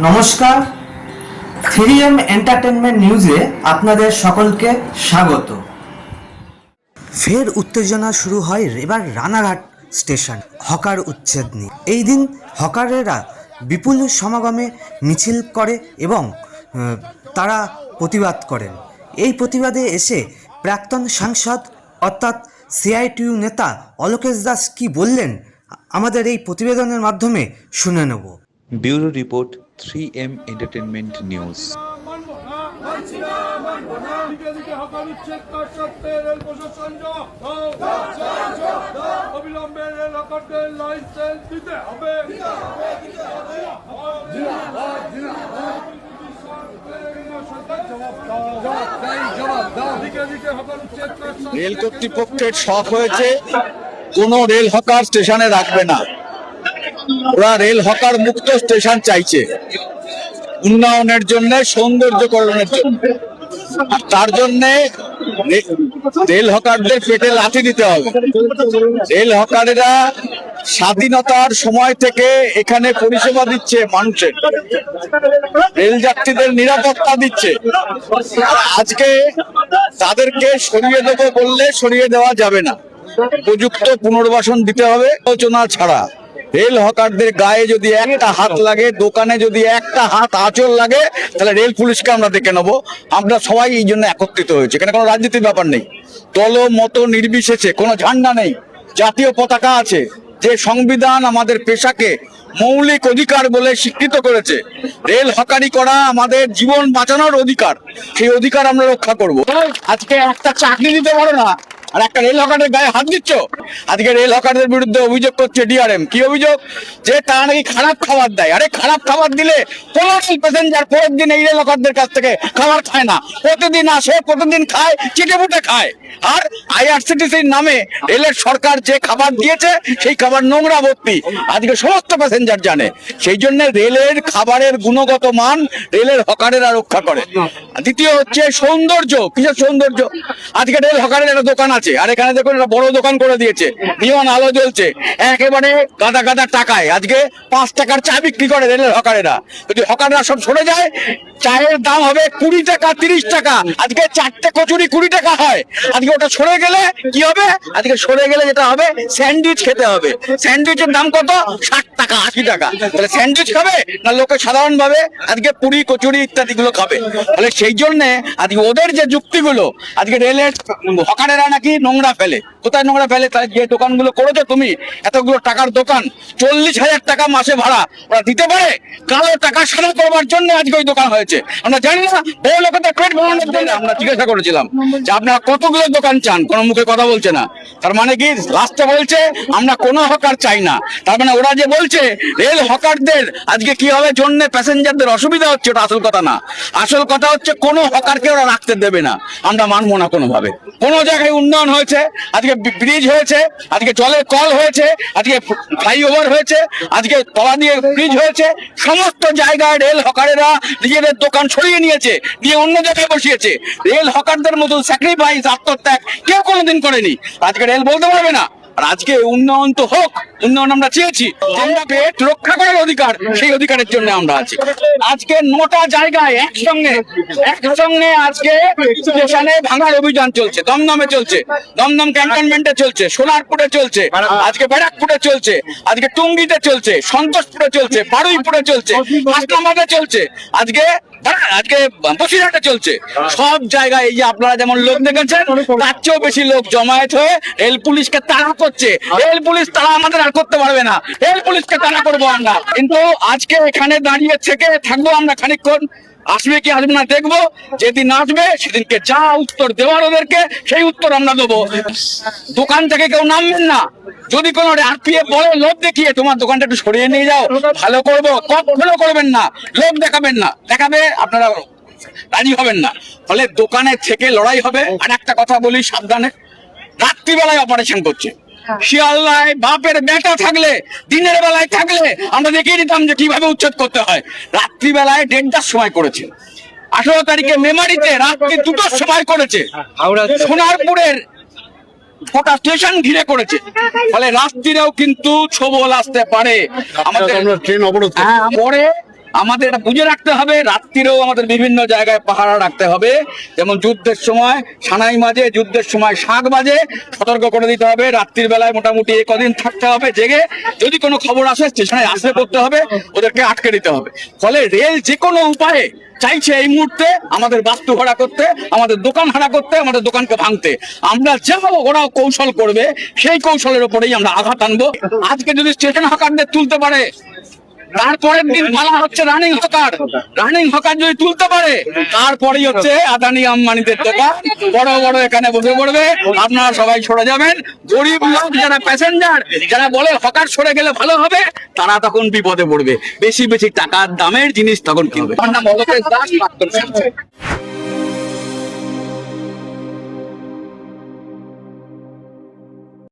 নমস্কার, 3M entertainment নিউজে আপনাদের সকলকে স্বাগত। ফের উত্তেজনা শুরু হয় এবার রানাঘাট স্টেশন হকার উচ্ছেদ নিয়ে। এই দিন হকারেরা বিপুল সমাগমে মিছিল করে এবং তারা প্রতিবাদ করেন। এই প্রতিবাদে এসে প্রাক্তন সাংসদ অর্থাৎ সিআইটিইউ নেতা অলোকেশ দাস কি বললেন আমাদের এই প্রতিবেদনের মাধ্যমে শুনে নেব। Bureau report 3M entertainment news. অবিলম্বে রেল হকারদের লাইসেন্স দিতে হবে। রেল কর্তৃপক্ষের শখ হয়েছে কোনো রেল হকার স্টেশনে রাখবে না, ওরা রেল হকার মুক্ত স্টেশন চাইছে উন্নয়নের জন্য, সৌন্দর্যকরণের জন্য। আর তার জন্য রেল হকারদের পেটে লাথি দিতে হবে। রেল হকারেরা স্বাধীনতার সময় থেকে এখানে পরিষেবা দিচ্ছে মানুষের, রেল যাত্রীদের নিরাপত্তা দিচ্ছে। আজকে তাদেরকে সরিয়ে দেবো বললে সরিয়ে দেওয়া যাবে না, উপযুক্ত পুনর্বাসন দিতে হবে আলোচনা ছাড়া। রেল হকারদের গায়ে যদি একটা হাত লাগে, দোকানে যদি একটা হাত আঁচল লাগে, তাহলে রেল পুলিশকে আমরা দেখে নেবো। আমরা সবাই এই জন্য একত্রিত হয়েছে, এখানে কোনো রাজনীতির ব্যাপার নেই, দল মত নির্বিশেষে, কোনো ঝান্ডা নেই, জাতীয় পতাকা আছে। যে সংবিধান আমাদের পেশাকে মৌলিক অধিকার বলে স্বীকৃত করেছে, রেল হকারি করা আমাদের জীবন বাঁচানোর অধিকার, সেই অধিকার আমরা রক্ষা করব। আজকে একটা চাকরি দিতে পারো না আর একটা রেল হকারের গায়ে হাত দিচ্ছ। আজকে রেল হকারদের বিরুদ্ধে অভিযোগ করছে ডিআরএম। কি অভিযোগ? যে তারা নাকি খারাপ খাবার দেয়। আরে খারাপ খাবার দিলে কোন রেল প্যাসেঞ্জার পরের দিন এই রেল হকারদের কাছ থেকে খাবার খায় না? প্রতিদিন আসে, প্রতিদিন খায়, চিটে পুটে খায়। আর আইআরসিটিসির নামে রেলের সরকার যে খাবার দিয়েছে সেই খাবার নোংরা ভর্তি, আজকে সমস্ত প্যাসেঞ্জার জানে। সেই জন্য রেলের খাবারের গুণগত মান রেলের হকারেরা রক্ষা করে। দ্বিতীয় হচ্ছে সৌন্দর্য। কিসের সৌন্দর্য? আজকে রেল হকারের একটা দোকান আছে, আর এখানে দেখুন একটা বড় দোকান করে দিয়েছে, নিয়ন আলো জ্বলছে, একেবারে গাদা গাদা টাকায়। আজকে 5 টাকার চা বিক্রি করে রেলের হকারেরা। যদি হকাররা সব সরে যায়, চায়ের দাম হবে 20 টাকা, 30 টাকা। আজকে 4টে কচুরি 20 টাকা হয়। আজকে ওটা সরে গেলে কি হবে? আজকে সরে গেলে যেটা হবে, স্যান্ডউইচ খেতে হবে। স্যান্ডউইচের দাম কত? 60 টাকা, 80 টাকা। তাহলে স্যান্ডউইচ খাবে না লোকে সাধারণ ভাবে আজকে পুরি কচুরি ইত্যাদি গুলো খাবে? তাহলে সেই জন্য আজকে ওদের যে যুক্তিগুলো, আজকে রেলের হকারেরা নাকি নোংরা ফেলে। কোথায় নোংরা ফেলে? তাই যে দোকানগুলো করেছো তুমি, এতগুলো টাকার দোকান, 40,000 টাকা মাসে ভাড়া ওরা দিতে পারে? কালো টাকা সাদা করবার জন্য আজকে ওই দোকান হয়েছে। আমরা জানি না বড় লোকেদের পেট ভরানোর জন্য। আমরা জিজ্ঞাসা করেছিলাম যে আপনারা কতগুলো দোকান চান, কোনো মুখে কথা বলছে না। তার মানে কি? লাস্টে বলছে আমরা কোনো হকার চাই না। তার মানে ওরা যে বলছে রেল হকারদের আজকে কি হবে জন্য প্যাসেঞ্জারদের অসুবিধা হচ্ছে, ওটা আসল কথা না। আসল কথা হচ্ছে কোনো হকারকে ওরা রাখতে দেবে না। আমরা মানবো না কোনোভাবে। কোনো জায়গায় উন্নয়ন হয়েছে, আজকে ব্রিজ হয়েছে, আজকে জলের কল হয়েছে, আজকে ফ্লাইওভার হয়েছে, আজকে তলা দিয়ে ব্রিজ হয়েছে, সমস্ত জায়গায় রেল হকারেরা নিজেদের দোকান সরিয়ে নিয়েছে, নিয়ে অন্য জায়গায় বসিয়েছে। রেল হকারদের মতো স্যাক্রিফাইস, আত্মত্যাগ কেউ কোনোদিন করেনি। আজকে রেল বলতে পারবে না। আর আজকে উন্নয়ন তো হোক, উন্নয়ন আমরা চেয়েছি, আমরা পেট রক্ষা করার অধিকার, সেই অধিকারের জন্য আমরা আছি। আজকে 9টা জায়গায় একসঙ্গে আজকে স্টেশনে ভাঙার অভিযান চলছে, দমদমে চলছে, দমদম ক্যান্টনমেন্টে চলছে, সোনারপুরে চলছে, আজকে ব্যারাকপুরে চলছে, আজকে টুঙ্গিতে চলছে, সন্তোষপুরে চলছে, বারুইপুরে চলছে, হাসনাবাদে চলছে, আজকে বসিরহাটে চলছে। সব জায়গায় এই যে আপনারা যেমন লোক দেখেছেন, তার চেয়েও বেশি লোক জমায়েত হয়ে রেল পুলিশকে তাড়া করছে। রেল পুলিশ তারা আমাদের আর করতে পারবে না, রেল পুলিশকে তাড়া করবো আমরা। কিন্তু আজকে এখানে দাঁড়িয়ে থেকে থাকবো আমরা খানিকক্ষণ, আসবে কি আসবে না দেখবো। যেদিন আসবে সেদিনকে যা উত্তর দেওয়ার ওদেরকে সেই উত্তর আমরা দেবো। দোকান থেকে কেউ নামবেন না। যদি কোনো আরপিএফ বলে লোক দেখিয়ে তোমার দোকানটা একটু সরিয়ে নিয়ে যাও, ভালো করবো, কখনো করবেন না। লোক দেখাবেন না, দেখাবে আপনারা রাজি হবেন না। ফলে দোকানে থেকে লড়াই হবে। আর একটা কথা বলি সাবধানে, রাত্রিবেলায় অপারেশন করছে। শিয়ালদায় বাপের বেটা থাকলে, দিনের বেলায় থাকলে আমরা দেখিয়ে দিতাম যে কিভাবে উচ্ছেদ করতে হয়। রাত্রিবেলায় 1:30টার সময় করেছে। 18 তারিখে মেমারিতে রাত্রি 2টার সময় করেছে। সোনারপুরের গোটা স্টেশন ঘিরে করেছে। ফলে রাত্রিরেও কিন্তু ছবল আসতে পারে। আমাদের ট্রেন অবরোধ পরে আমাদের এটা বুঝে রাখতে হবে, রাত্রিরেও আমাদের বিভিন্ন জায়গায় পাহারা রাখতে হবে। যেমন যুদ্ধের সময় সানাই বাজে, যুদ্ধের সময় শাঁখ বাজে, সতর্ক করে দিতে হবে। রাত্রির বেলায় মোটামুটি কদিন থাকতে হবে জেগে, যদি কোনো খবর আসে স্টেশনে আসলে করতে হবে, ওদেরকে আটকে দিতে হবে। ফলে রেল যে কোনো উপায়ে চাইছে এই মুহূর্তে আমাদের বাস্তু ভাড়া করতে, আমাদের দোকান ভাড়া করতে, আমাদের দোকানকে ভাঙতে। আমরা যাবো, ওরাও কৌশল করবে, সেই কৌশলের উপরেই আমরা আঘাত আনবো। আজকে যদি স্টেশন হকারদের তুলতে পারে, তারপরের দিন মালা হচ্ছে রানিং হকার। রানিং হকার যদি তুলতে পারে, তারপরেই হচ্ছে আদানি আম্বানিদের দোকান বড় বড় এখানে বসে পড়বে। আপনারা সবাই সরে যাবেন। গরিব লোক যারা প্যাসেঞ্জার, যারা বলে হকার সরে গেলে ভালো হবে, তারা তখন বিপদে পড়বে। বেশি বেশি টাকার দামের জিনিস তখন কিনবে। আমার নাম অলকেশ দাস, প্রাক্তন শিক্ষক।